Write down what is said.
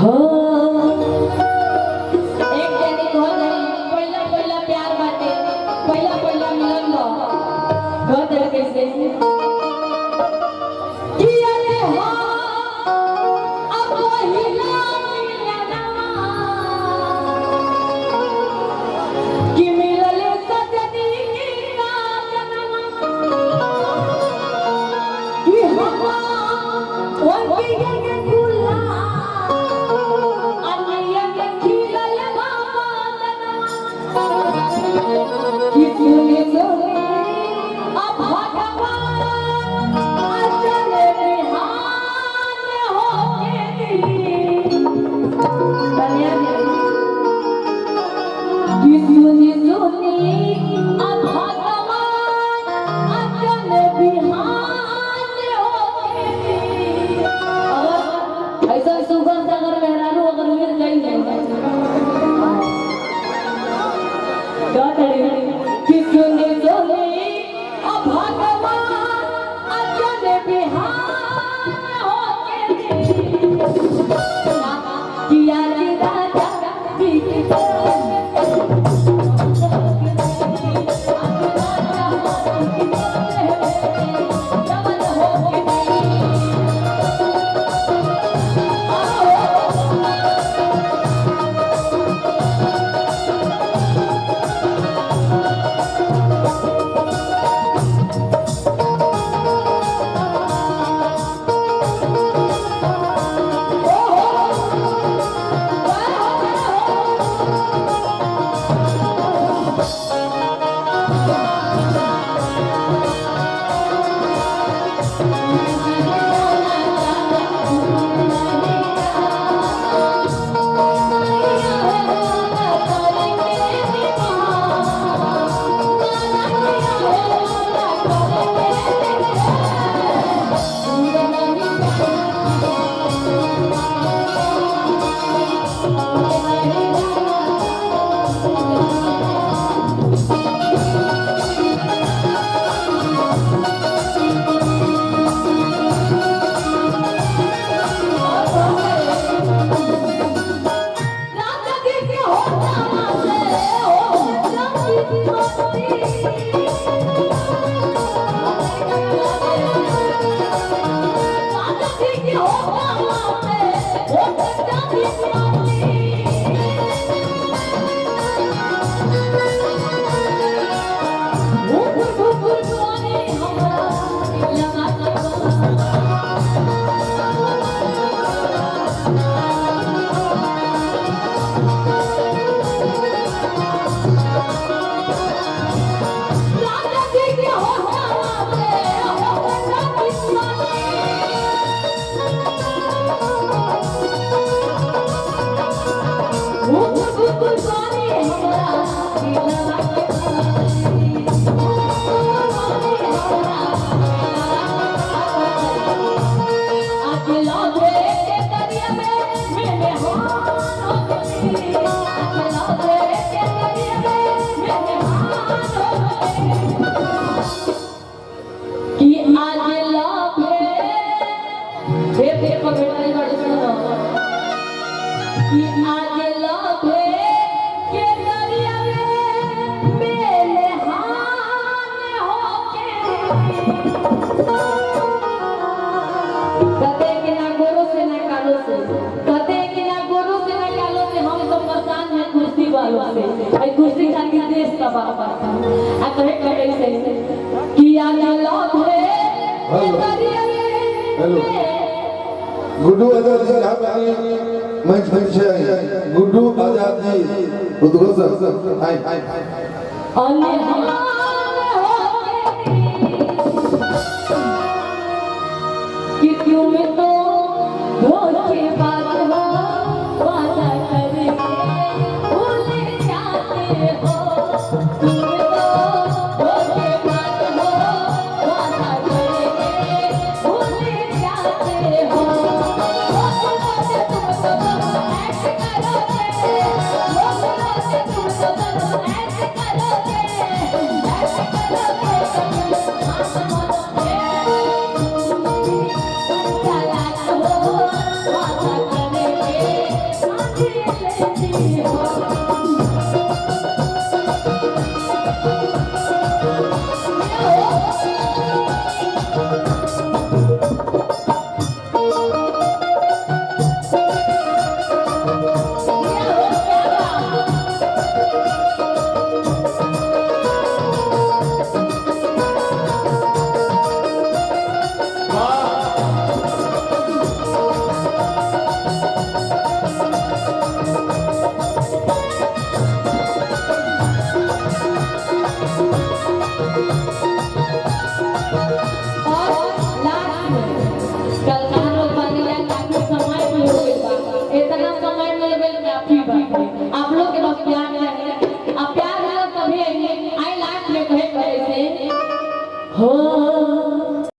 हो एक जनी हो गई पहिला पहिला प्यार बाटे पहिला पहिला मिलन बा घर दे कैसे किया रे हो अब पहिला मिलनवा कि मिलल सजनी का जनवा कि हवा वही के गुला अनिया के खिलल बाबा जनवा कि सुने सुने अब भगवान अचल बिहान होके दी कन्या कि सुने सुने अब भगवान अचल बिहान होके दी ऐसा सुगंध अगर मेहरारू अगर मिल गई है कि सुने सुने अब भगवान अचल बिहान होके दी किया जी राजा जी की कुर्सी खाती देश तबाह करता आ कहे कैसे किया लव है हेलो गुड्डू आजाद जी आप मंच पर से गुड्डू आजाद जी उद्घोषक हाय कि क्यों में तो धोखे